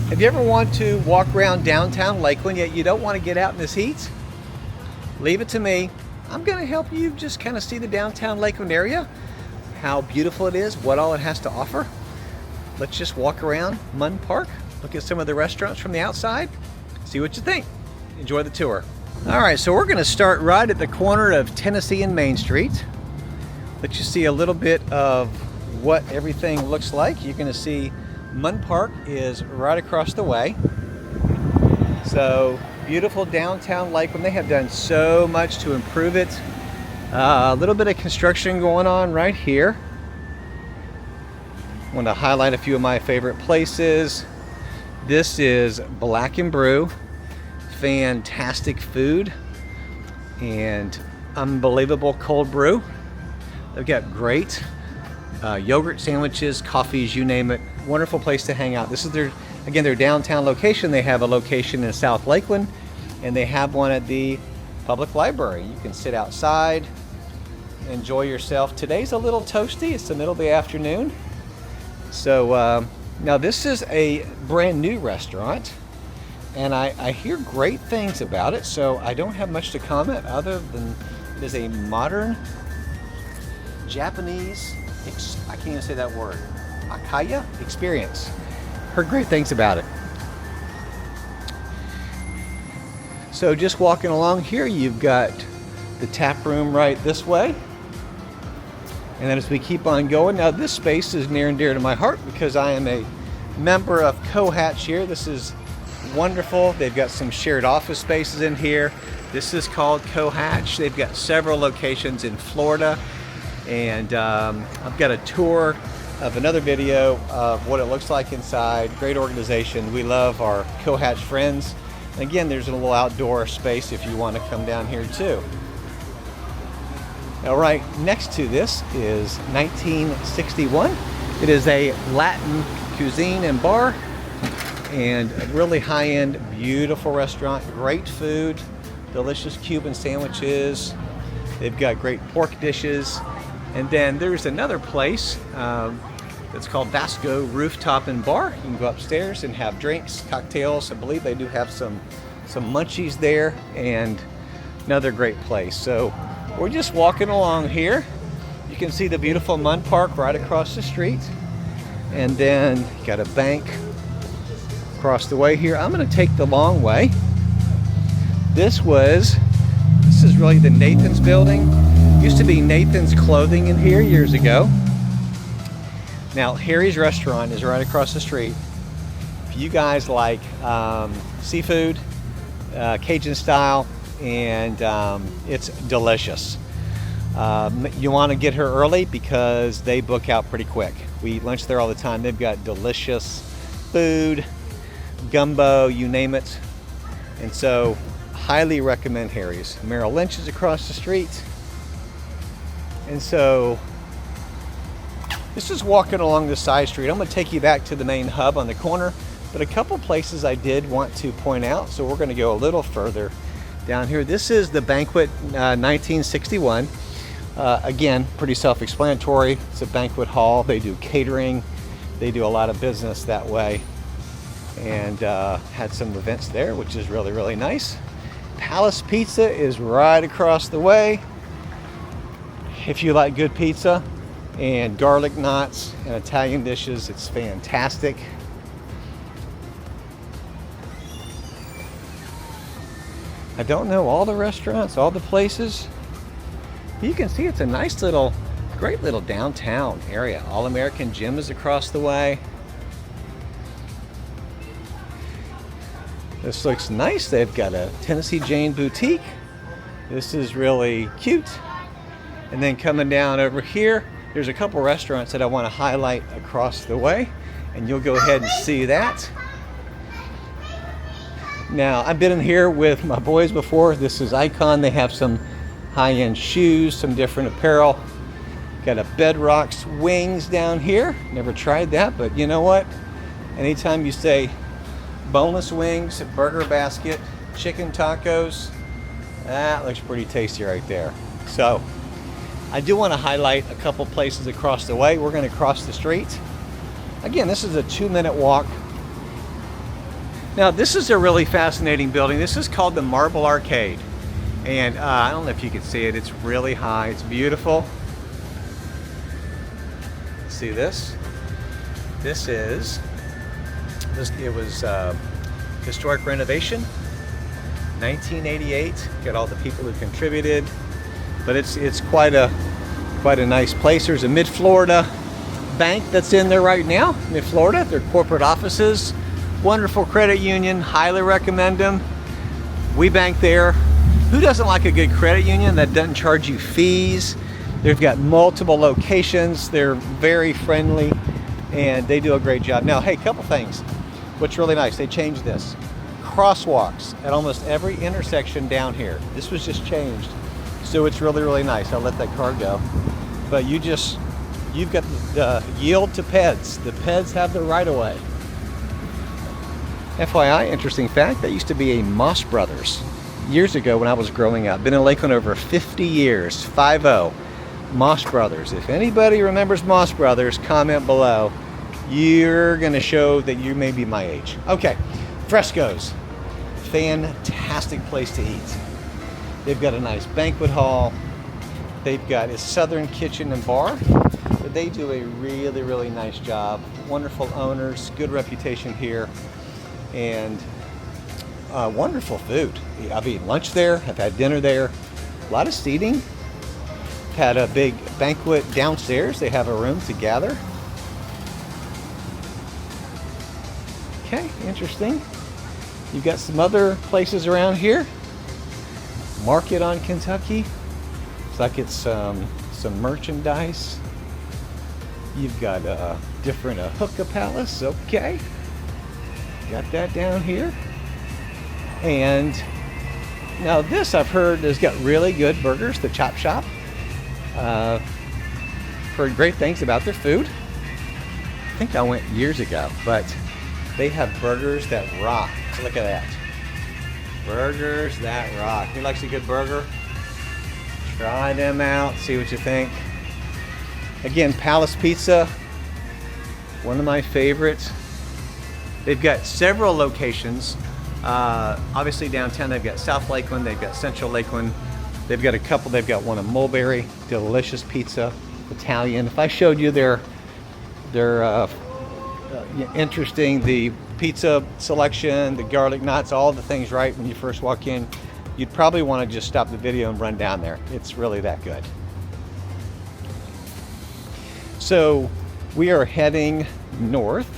Have you ever wanted to walk around downtown Lakeland yet you don't want to get out in this heat? Leave it to me. I'm going to help you just kind of see the downtown Lakeland area, how beautiful it is, what all it has to offer. Let's just walk around Munn Park, look at some of the restaurants from the outside, see what you think. Enjoy the tour. All right, so we're going to start right at the corner of Tennessee and Main Street. Let you see a little bit of what everything looks like. You're going to see Munn Park is right across the way. So beautiful downtown Lakeland. They have done so much to improve it. A little bit of construction going on right here. I want to highlight a few of my favorite places. This is Black and Brew. Fantastic food and unbelievable cold brew. They've got great yogurt sandwiches, coffees, you name it. Wonderful place to hang out. This is their downtown location. They have a location in South Lakeland, and they have one at the public library. You can sit outside, enjoy yourself. Today's a little toasty. It's the middle of the afternoon. So now this is a brand new restaurant, and I hear great things about it, so I don't have much to comment other than it is a modern Japanese, I can't even say that word, Akaya experience. Heard great things about it. So just walking along here, you've got the tap room right this way. And then as we keep on going, now this space is near and dear to my heart because I am a member of Cohatch here. This is wonderful. They've got some shared office spaces in here. This is called Cohatch. They've got several locations in Florida. And I've got a tour of another video of what it looks like inside. Great organization. We love our Cohatch friends. And again, there's a little outdoor space if you want to come down here too. Now right next to this is 1961. It is a Latin cuisine and bar and a really high-end, beautiful restaurant. Great food, delicious Cuban sandwiches. They've got great pork dishes. And then there's another place that's called Vasco Rooftop and Bar. You can go upstairs and have drinks, cocktails. I believe they do have some munchies there, and another great place. So we're just walking along here. You can see the beautiful Munn Park right across the street. And then you got a bank across the way here. I'm going to take the long way. This is really the Nathan's building. Used to be Nathan's Clothing in here years ago. Now Harry's Restaurant is right across the street. If you guys like seafood, Cajun style, and it's delicious. You want to get here early because they book out pretty quick. We eat lunch there all the time. They've got delicious food, gumbo, you name it. And so highly recommend Harry's. Merrill Lynch is across the street. And so this is walking along the side street. I'm going to take you back to the main hub on the corner, but a couple places I did want to point out, so we're going to go a little further down here. This is the Banquet 1961. Again, pretty self-explanatory. It's a banquet hall. They do catering. They do a lot of business that way, and had some events there, which is really, really nice. Palace Pizza is right across the way. If you like good pizza and garlic knots and Italian dishes, it's fantastic. I don't know all the restaurants, all the places. You can see it's a nice little, great little downtown area. All-American Gym is across the way. This looks nice. They've got a Tennessee Jane boutique. This is really cute. And then coming down over here, there's a couple restaurants that I want to highlight across the way, and you'll go ahead and see that. Now, I've been in here with my boys before. This is Icon. They have some high-end shoes, some different apparel. Got a Bedrock's wings down here. Never tried that, but you know what? Anytime you say boneless wings, burger basket, chicken tacos, that looks pretty tasty right there. So I do want to highlight a couple places across the way. We're going to cross the street. Again, this is a 2-minute walk Now this is a really fascinating building. This is called the Marble Arcade. And I don't know if you can see it. It's really high. It's beautiful. See this? It was historic renovation, 1988. Got all the people who contributed, but it's quite a nice place. There's a Mid-Florida bank that's in there right now. Mid-Florida, their corporate offices. Wonderful credit union. Highly recommend them. We bank there. Who doesn't like a good credit union that doesn't charge you fees? They've got multiple locations. They're very friendly and they do a great job. Now, hey, couple things. What's really nice, they changed this. Crosswalks at almost every intersection down here. This was just changed. So it's really, really nice. I'll let that car go. But you've got the yield to PEDs. The PEDs have the right of way. FYI, interesting fact, that used to be a Moss Brothers. Years ago when I was growing up. Been in Lakeland over 50 years, 5-0. Moss Brothers. If anybody remembers Moss Brothers, comment below. You're gonna show that you may be my age. Okay, Fresco's. Fantastic place to eat. They've got a nice banquet hall. They've got a Southern kitchen and bar. But they do a really, really nice job. Wonderful owners, good reputation here, and wonderful food. I've eaten lunch there, I've had dinner there. A lot of seating. Had a big banquet downstairs. They have a room to gather. Okay, interesting. You've got some other places around here. Market on Kentucky. Looks like it's some merchandise. You've got a different hookah palace. Okay. Got that down here. And now this I've heard has got really good burgers, the Chop Shop. Heard great things about their food. I think I went years ago, but they have burgers that rock. Look at that. Burgers that rock. Who likes a good burger? Try them out, see what you think. Again, Palace Pizza, one of my favorites. They've got several locations. Obviously downtown they've got South Lakeland, they've got Central Lakeland. They've got a couple, they've got one in Mulberry, delicious pizza, Italian. If I showed you their interesting, the pizza selection, the garlic knots, all the things right when you first walk in, you'd probably want to just stop the video and run down there. It's really that good. So we are heading north.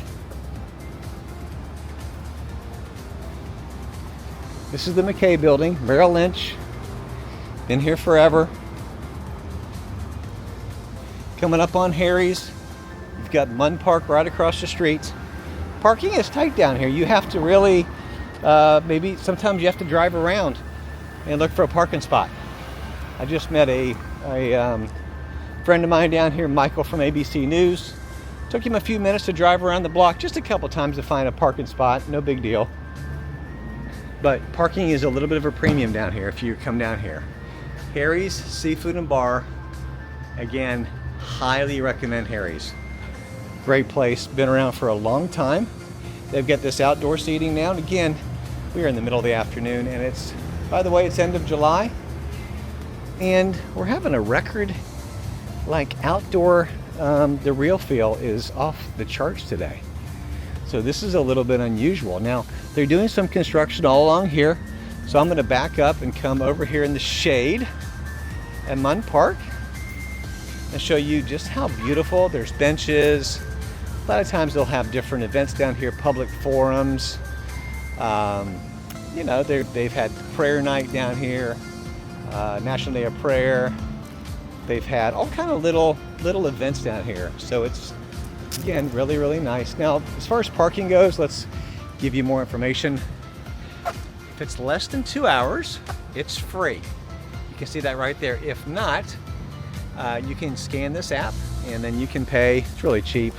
This is the McKay building, Merrill Lynch. Been here forever. Coming up on Harry's. You've got Munn Park right across the street. Parking is tight down here. You have to really, maybe sometimes you have to drive around and look for a parking spot. I just met a friend of mine down here, Michael from ABC News. Took him a few minutes to drive around the block, just a couple times to find a parking spot. No big deal. But parking is a little bit of a premium down here if you come down here. Harry's Seafood and Bar. Again, highly recommend Harry's. Great place, been around for a long time. They've got this outdoor seating now. And again, we are in the middle of the afternoon and it's, by the way, it's end of July. And we're having a record, like outdoor, the real feel is off the charts today. So this is a little bit unusual. Now, they're doing some construction all along here. So I'm gonna back up and come over here in the shade at Munn Park and show you just how beautiful. There's benches. A lot of times they'll have different events down here, public forums. You know, they've had prayer night down here, National Day of Prayer. They've had all kind of little events down here. So it's, again, really, really nice. Now, as far as parking goes, let's give you more information. If it's less than 2 hours, it's free. You can see that right there. If not, you can scan this app and then you can pay, it's really cheap,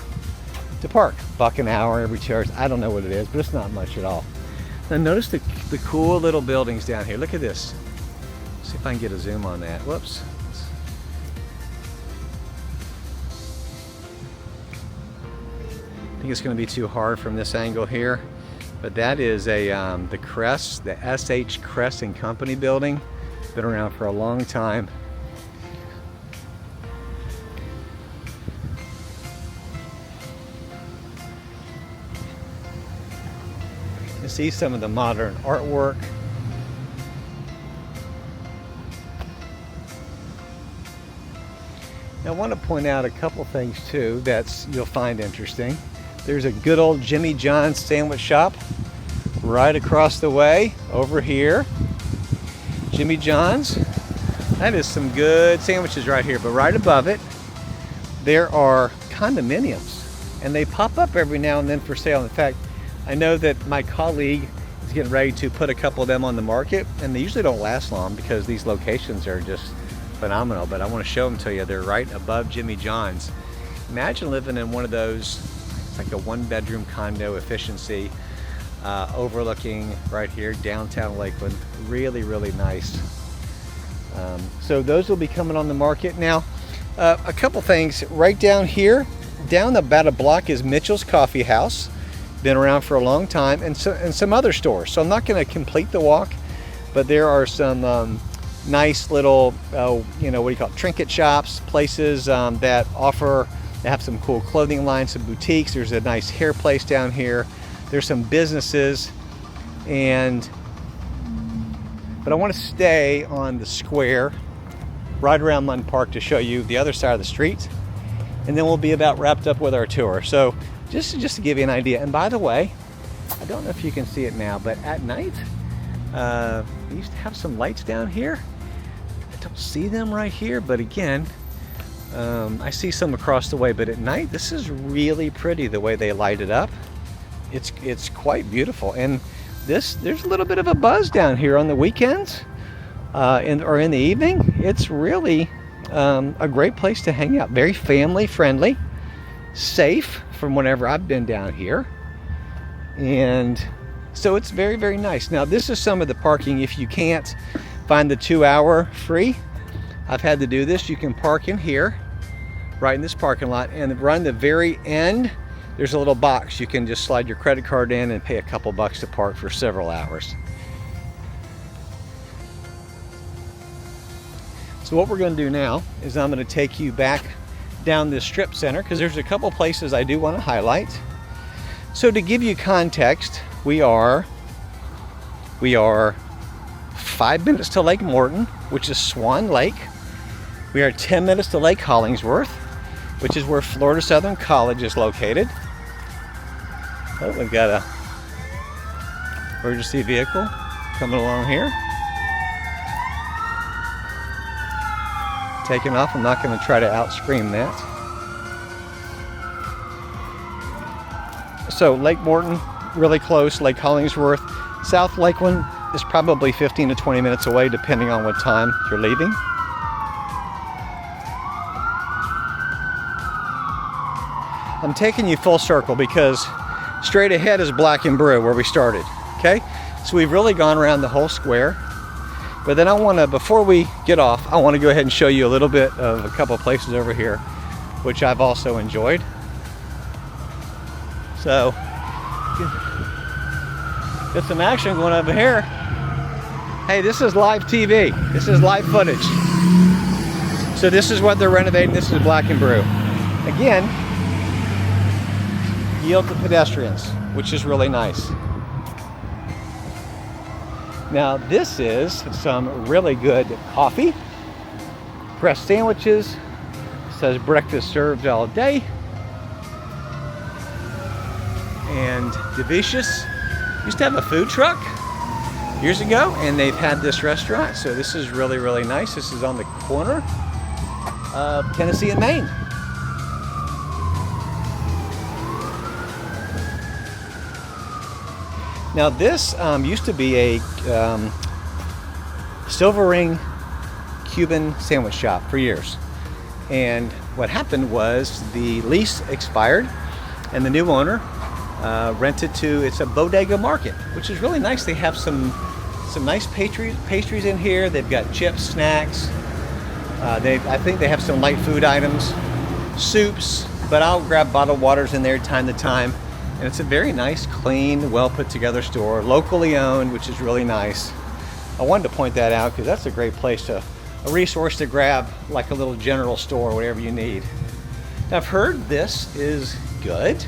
to park. $1 an hour every 2 hours. I don't know what it is, but it's not much at all. Now notice the cool little buildings down here. Look at this. See if I can get a zoom on that. Whoops. I think it's going to be too hard from this angle here. But that is the Crest, the SH Crest and Company building. Been around for a long time. You see some of the modern artwork. Now, I want to point out a couple things too that you'll find interesting. There's a good old Jimmy John's sandwich shop right across the way over here. Jimmy John's. That is some good sandwiches right here, but right above it there are condominiums, and they pop up every now and then for sale. In fact, I know that my colleague is getting ready to put a couple of them on the market, and they usually don't last long because these locations are just phenomenal, but I want to show them to you. They're right above Jimmy John's. Imagine living in one of those. It's like a one-bedroom condo efficiency, overlooking right here downtown Lakeland. Really, really nice. So those will be coming on the market now. A couple things right down here, down about a block is Mitchell's Coffee House. Been around for a long time, and some other stores. So I'm not going to complete the walk, but there are some nice little, you know, what do you call it, trinket shops, places that have some cool clothing lines, some boutiques. There's a nice hair place down here. There's some businesses, but I want to stay on the square right around Munn Park to show you the other side of the street, and then we'll be about wrapped up with our tour. So just to give you an idea, and by the way, I don't know if you can see it now, but at night, we used to have some lights down here. I don't see them right here, but again, I see some across the way. But at night, this is really pretty the way they light it up. It's quite beautiful, and there's a little bit of a buzz down here on the weekends, or in the evening. It's really a great place to hang out. Very family friendly, safe from whenever I've been down here, and so it's very, very nice. Now, this is some of the parking. If you can't find the 2-hour free, I've had to do this. You can park in here, right in this parking lot, and right in the very end, there's a little box. You can just slide your credit card in and pay a couple bucks to park for several hours. So what we're going to do now is I'm going to take you back down this strip center, because there's a couple places I do want to highlight. So to give you context, we are 5 minutes to Lake Morton, which is Swan Lake. We are 10 minutes to Lake Hollingsworth, which is where Florida Southern College is located. Oh, we've got a emergency vehicle coming along here. Taking off. I'm not going to try to out-scream that. So Lake Morton, really close. Lake Hollingsworth. South Lakeland is probably 15 to 20 minutes away, depending on what time you're leaving. I'm taking you full circle because straight ahead is Black and Brew, where we started. Okay, so we've really gone around the whole square. But then I want to, before we get off, I want to go ahead and show you a little bit of a couple of places over here, which I've also enjoyed. So, get some action going over here. Hey, this is live TV. This is live footage. So this is what they're renovating. This is Black and Brew. Again, yield to pedestrians, which is really nice. Now this is some really good coffee. Pressed sandwiches. It says breakfast served all day. And Delicious used to have a food truck years ago, and they've had this restaurant. So this is really, really nice. This is on the corner of Tennessee and Maine. Now this used to be a silver ring Cuban sandwich shop for years. And what happened was the lease expired, and the new owner rented to, it's a bodega market, which is really nice. They have some nice pastries in here. They've got chips, snacks. I think they have some light food items, soups, but I'll grab bottled waters in there time to time. And it's a very nice, clean, well put together store, locally owned, which is really nice. I wanted to point that out because that's a great place to, a resource to grab, like a little general store, whatever you need. Now, I've heard this is good.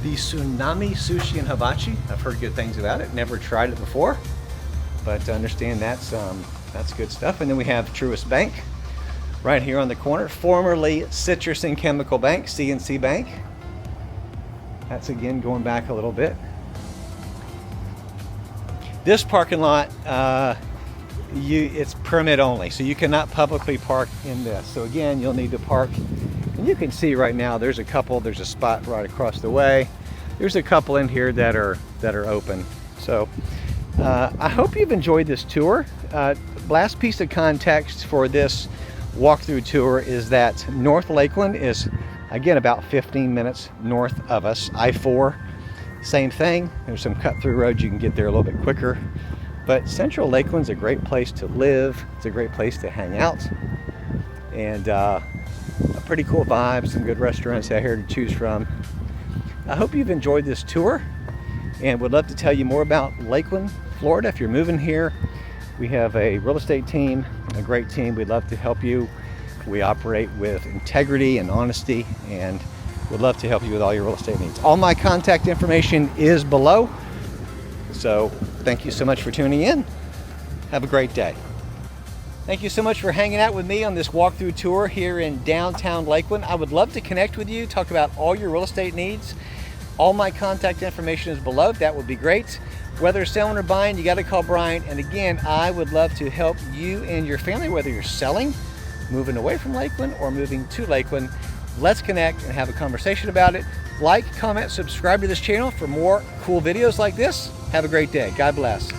The Tsunami Sushi and Hibachi. I've heard good things about it. Never tried it before, but I understand that's good stuff. And then we have Truist Bank right here on the corner, formerly Citrus and Chemical Bank, C&C Bank. That's again going back a little bit. This parking lot, it's permit only, so you cannot publicly park in this. So again, you'll need to park. And you can see right now there's a spot right across the way. There's a couple in here that are open. So I hope you've enjoyed this tour. Last piece of context for this walkthrough tour is that North Lakeland is, again, about 15 minutes north of us. I-4, same thing. There's some cut-through roads you can get there a little bit quicker. But Central Lakeland's a great place to live. It's a great place to hang out. And a pretty cool vibe, some good restaurants out here to choose from. I hope you've enjoyed this tour and would love to tell you more about Lakeland, Florida. If you're moving here, we have a real estate team, a great team. We'd love to help you. We operate with integrity and honesty and would love to help you with all your real estate needs. All my contact information is below. So thank you so much for tuning in. Have a great day. Thank you so much for hanging out with me on this walkthrough tour here in downtown Lakeland. I would love to connect with you, talk about all your real estate needs. All my contact information is below. That would be great. Whether selling or buying, you got to call Brian. And again, I would love to help you and your family, whether you're selling, moving away from Lakeland, or moving to Lakeland. Let's connect and have a conversation about it. Like, comment, subscribe to this channel for more cool videos like this. Have a great day. God bless.